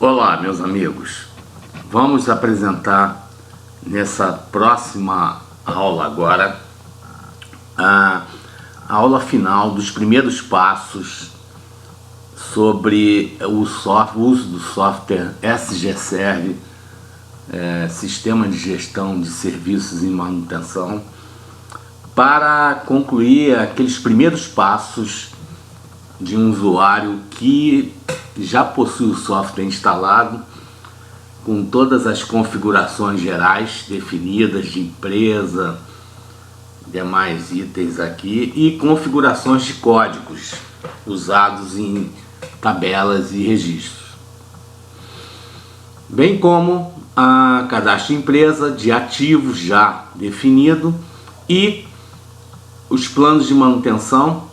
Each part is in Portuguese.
Olá, meus amigos. Vamos apresentar nessa próxima aula agora a aula final dos primeiros passos sobre o uso do software SGServe, Sistema de Gestão de Serviços e Manutenção, para concluir aqueles primeiros passos de um usuário que já possui o software instalado, com todas as configurações gerais definidas de empresa, demais itens aqui, e configurações de códigos usados em tabelas e registros, bem como a cadastro de empresa, de ativos já definido e os planos de manutenção.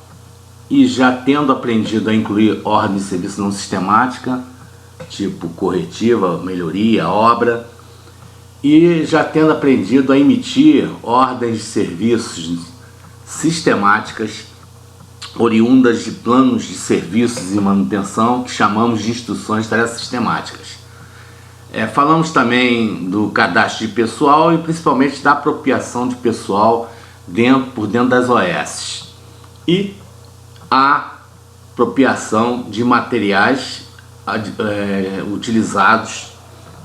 E já tendo aprendido a incluir ordem de serviço não sistemática, tipo corretiva, melhoria, obra, e já tendo aprendido a emitir ordens de serviços sistemáticas oriundas de planos de serviços e manutenção, que chamamos de instruções de tarefas sistemáticas. Falamos também do cadastro de pessoal e principalmente da apropriação de pessoal por dentro das OS. E a apropriação de materiais utilizados,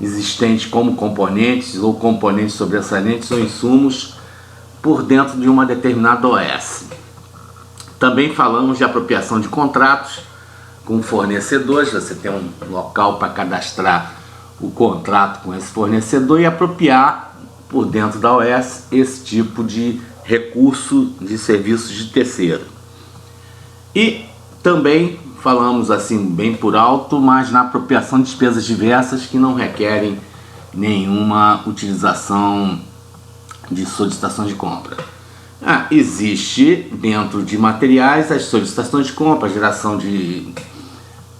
existentes como componentes ou componentes sobressalentes ou insumos por dentro de uma determinada OS. Também falamos de apropriação de contratos com fornecedores. Você tem um local para cadastrar o contrato com esse fornecedor e apropriar por dentro da OS esse tipo de recurso de serviços de terceiro. E também falamos assim bem por alto, mas na apropriação de despesas diversas que não requerem nenhuma utilização de solicitação de compra. Existe dentro de materiais as solicitações de compra, geração de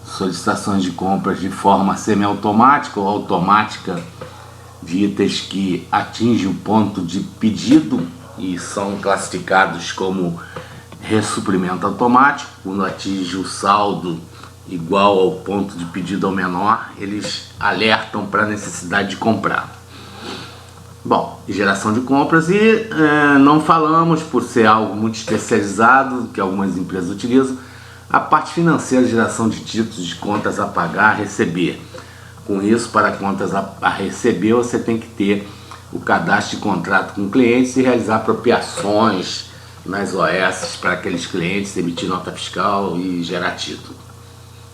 solicitações de compras de forma semiautomática ou automática de itens que atingem o ponto de pedido e são classificados como ressuprimento automático. Quando atinge o saldo igual ao ponto de pedido ou menor, eles alertam para a necessidade de comprar. Bom, geração de compras e não falamos, por ser algo muito especializado que algumas empresas utilizam, a parte financeira, geração de títulos de contas a pagar, a receber. Com isso, para contas a receber, você tem que ter o cadastro de contrato com clientes e realizar apropriações nas OS para aqueles clientes, emitir nota fiscal e gerar título.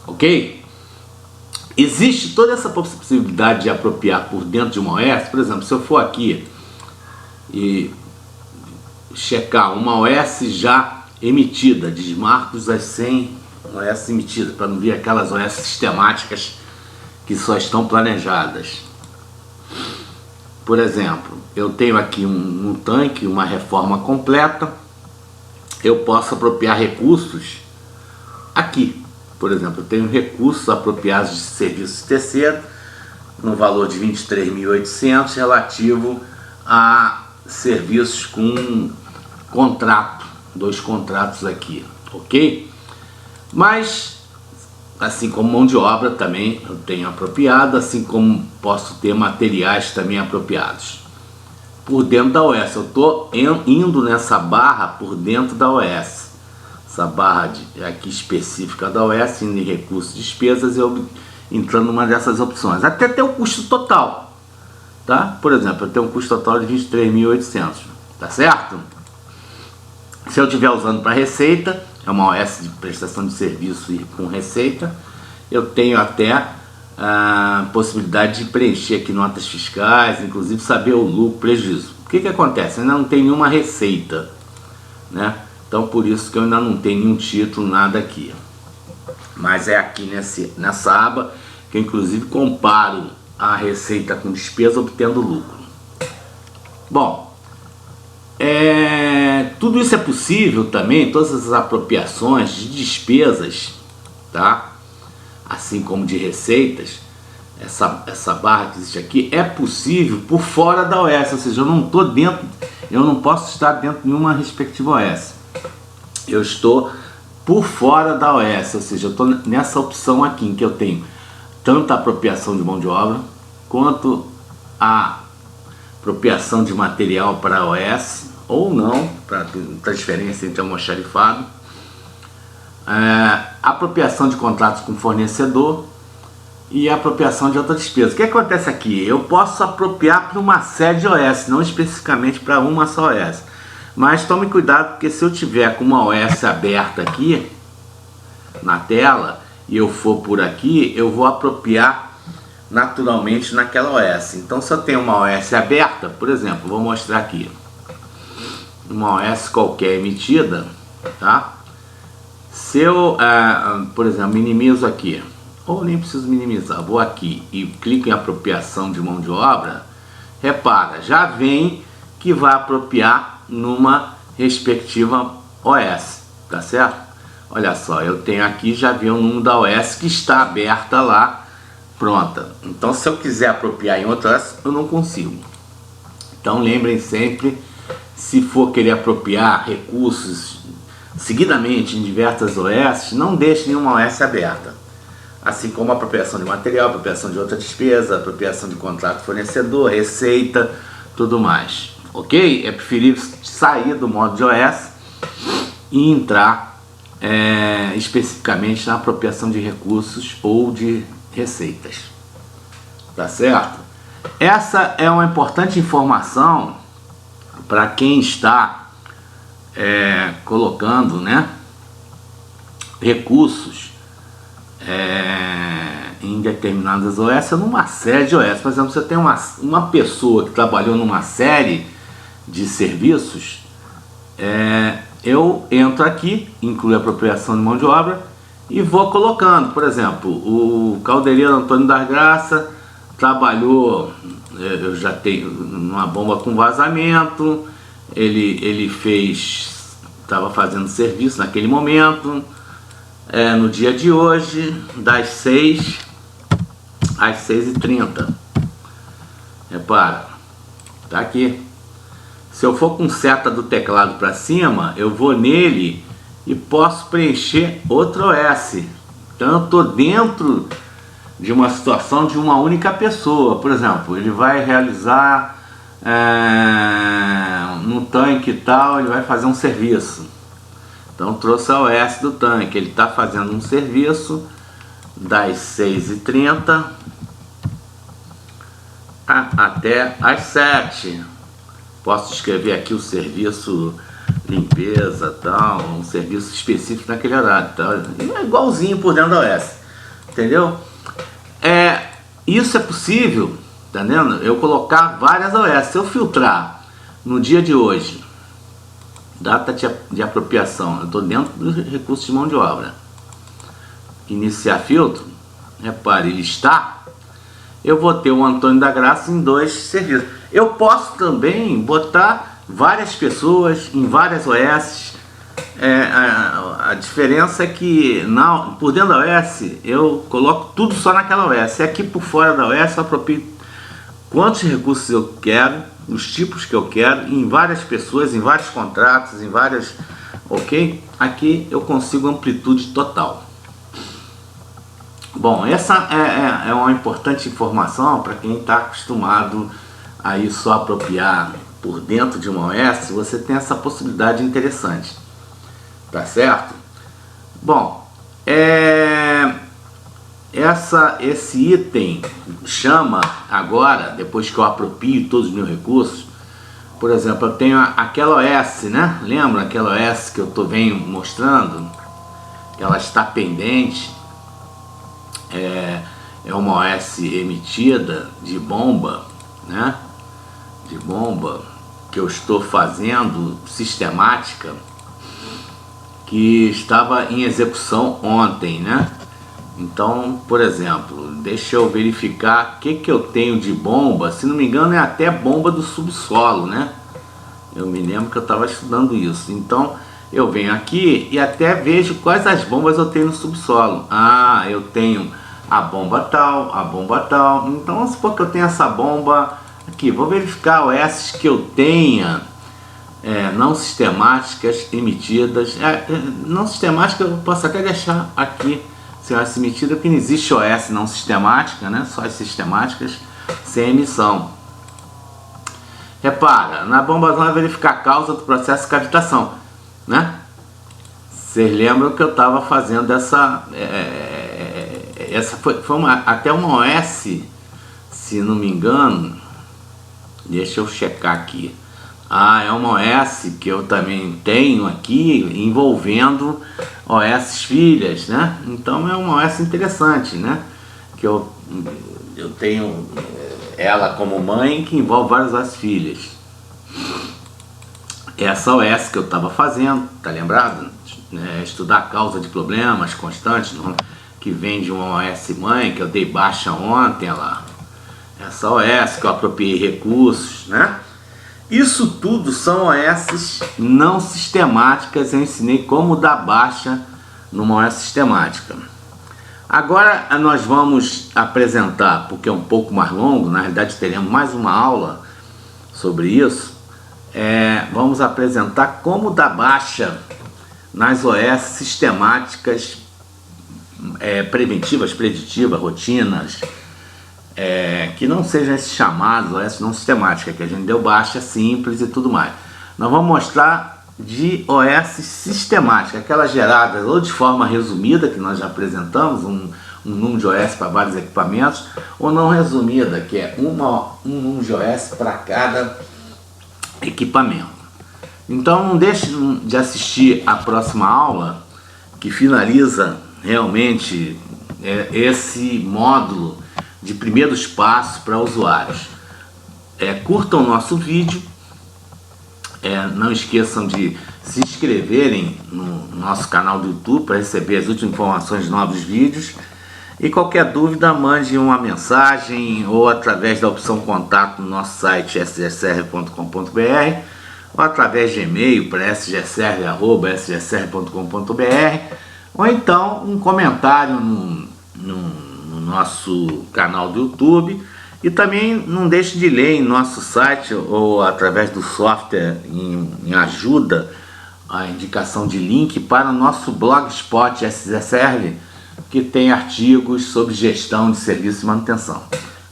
Ok? Existe toda essa possibilidade de apropriar por dentro de uma OS. Por exemplo, se eu for aqui e checar uma OS já emitida, desmarcos das 100 OS emitidas, para não vir aquelas OS sistemáticas que só estão planejadas. Por exemplo, eu tenho aqui um tanque, uma reforma completa. Eu posso apropriar recursos aqui. Por exemplo, eu tenho recursos apropriados de serviços terceiro no valor de 23.800 relativo a serviços com contrato, 2 contratos aqui, ok? Mas, assim como mão de obra também eu tenho apropriado, assim como posso ter materiais também apropriados. Por dentro da OS, eu estou indo nessa barra por dentro da OS. Essa barra aqui específica da OS, indo em recursos e despesas, eu entrando numa dessas opções. Até ter o custo total, tá? Por exemplo, eu tenho um custo total de 23.800, tá certo? Se eu estiver usando para receita, é uma OS de prestação de serviço e com receita, eu tenho até a possibilidade de preencher aqui notas fiscais, inclusive saber o lucro, prejuízo. O que acontece? Ainda não tem nenhuma receita, né? Então por isso que eu ainda não tenho nenhum título, nada aqui. Mas é aqui nessa aba que eu inclusive comparo a receita com despesa, obtendo lucro. Bom, tudo isso é possível também, todas as apropriações de despesas, tá? Assim como de receitas, essa barra que existe aqui é possível por fora da OS, ou seja, eu não estou dentro, eu não posso estar dentro de nenhuma respectiva OS. Eu estou por fora da OS, ou seja, eu estou nessa opção aqui em que eu tenho tanto a apropriação de mão de obra, quanto a apropriação de material para a OS, ou não, para transferência entre almoxarifado, apropriação de contratos com fornecedor e apropriação de outra despesa. O que acontece aqui? Eu posso apropriar para uma série de OS, não especificamente para uma só OS. Mas tome cuidado, porque se eu tiver com uma OS aberta aqui na tela e eu for por aqui, eu vou apropriar naturalmente naquela OS. Então, se eu tenho uma OS aberta, por exemplo, vou mostrar aqui uma OS qualquer emitida, tá? Se eu, por exemplo, minimizo aqui, ou nem preciso minimizar, vou aqui e clico em apropriação de mão de obra, repara, já vem que vai apropriar numa respectiva OS, tá certo? Olha só, eu tenho aqui, já vi o número da OS que está aberta lá, pronta. Então, se eu quiser apropriar em outra OS, eu não consigo. Então, lembrem sempre, se for querer apropriar recursos seguidamente em diversas OS, não deixe nenhuma OS aberta. Assim como a apropriação de material, apropriação de outra despesa, apropriação de contrato fornecedor, receita, tudo mais. Ok? É preferível sair do modo de OS e entrar especificamente na apropriação de recursos ou de receitas. Tá certo? Essa é uma importante informação para quem está colocando, né, recursos em determinadas OS, numa série de OS. Por exemplo, você tem uma pessoa que trabalhou numa série de serviços, eu entro aqui, incluo a apropriação de mão de obra e vou colocando. Por exemplo, o Caldeirão Antônio das Graças trabalhou, eu já tenho uma bomba com vazamento, ele estava fazendo serviço naquele momento, no dia de hoje, das 6 às 6h30. Repara, tá aqui. Se eu for com seta do teclado para cima, eu vou nele e posso preencher outro OS. Então eu estou dentro de uma situação de uma única pessoa. Por exemplo, ele vai realizar no tanque e tal, ele vai fazer um serviço. Então trouxe a OS do tanque, ele está fazendo um serviço das 6h30 até as 7. Posso escrever aqui o serviço limpeza, tal, um serviço específico naquele horário, tal. É igualzinho por dentro da OS, entendeu? Isso é possível, tá vendo? Eu colocar várias OS. Se eu filtrar no dia de hoje, data de apropriação, eu estou dentro do recurso de mão de obra, iniciar filtro, repare, listar, eu vou ter o Antônio da Graça em 2 serviços. Eu posso também botar várias pessoas em várias OS. A diferença é que por dentro da OS eu coloco tudo só naquela OS. E aqui por fora da OS eu aproprio quantos recursos eu quero, os tipos que eu quero, em várias pessoas, em vários contratos, em várias... Ok? Aqui eu consigo amplitude total. Bom, essa é uma importante informação para quem está acostumado a ir só apropriar por dentro de uma OS. Você tem essa possibilidade interessante, tá certo? Bom, esse item chama agora, depois que eu aproprio todos os meus recursos, por exemplo, eu tenho aquela OS, né? Lembra aquela OS que eu venho mostrando? Que ela está pendente. É uma OS emitida de bomba, né? De bomba que eu estou fazendo sistemática, que estava em execução ontem, né? Então, por exemplo, deixa eu verificar o que eu tenho de bomba. Se não me engano, é até bomba do subsolo, né? Eu me lembro que eu estava estudando isso. Então, eu venho aqui e até vejo quais as bombas eu tenho no subsolo. Eu tenho a bomba tal, a bomba tal. Então, vamos supor que eu tenho essa bomba aqui. Vou verificar OS que eu tenha não sistemáticas emitidas. Não sistemática eu posso até deixar aqui sem OS emitida, porque não existe OS não sistemática, né? Só as sistemáticas sem emissão. Repara, na bomba vai verificar a causa do processo de cavitação, né? Vocês lembram que eu estava fazendo essa foi até uma OS, se não me engano, deixa eu checar aqui. É uma OS que eu também tenho aqui, envolvendo OS filhas, né? Então é uma OS interessante, né? Que eu tenho ela como mãe, que envolve várias OS filhas. Essa OS que eu estava fazendo, tá lembrado? Estudar a causa de problemas constantes, que vem de uma OS mãe, que eu dei baixa ontem, lá. Essa OS que eu apropriei recursos, né? Isso tudo são OS não sistemáticas. Eu ensinei como dar baixa numa OS sistemática. Agora nós vamos apresentar, porque é um pouco mais longo, na realidade teremos mais uma aula sobre isso. Vamos apresentar como dar baixa nas OS sistemáticas, preventivas, preditivas, rotinas, que não sejam esses chamados OS não sistemática, que a gente deu baixa simples e tudo mais. Nós vamos mostrar de OS sistemática, aquelas geradas ou de forma resumida, que nós já apresentamos, um número de OS para vários equipamentos, ou não resumida, que é um número de OS para cada equipamento. Então não deixe de assistir a próxima aula, que finaliza realmente esse módulo de primeiros passos para usuários. Curtam o nosso vídeo, não esqueçam de se inscreverem no nosso canal do YouTube para receber as últimas informações de novos vídeos. E qualquer dúvida, mande uma mensagem ou através da opção contato no nosso site sgsr.com.br ou através de e-mail para sgsr@sgsr.com.br, ou então um comentário no nosso canal do YouTube. E também não deixe de ler em nosso site ou através do software em ajuda a indicação de link para o nosso blogspot SGServe, que tem artigos sobre gestão de serviço e manutenção.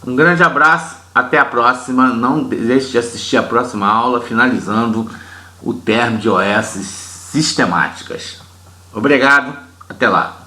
Um grande abraço, até a próxima. Não deixe de assistir a próxima aula, finalizando o termo de OS sistemáticas. Obrigado, até lá.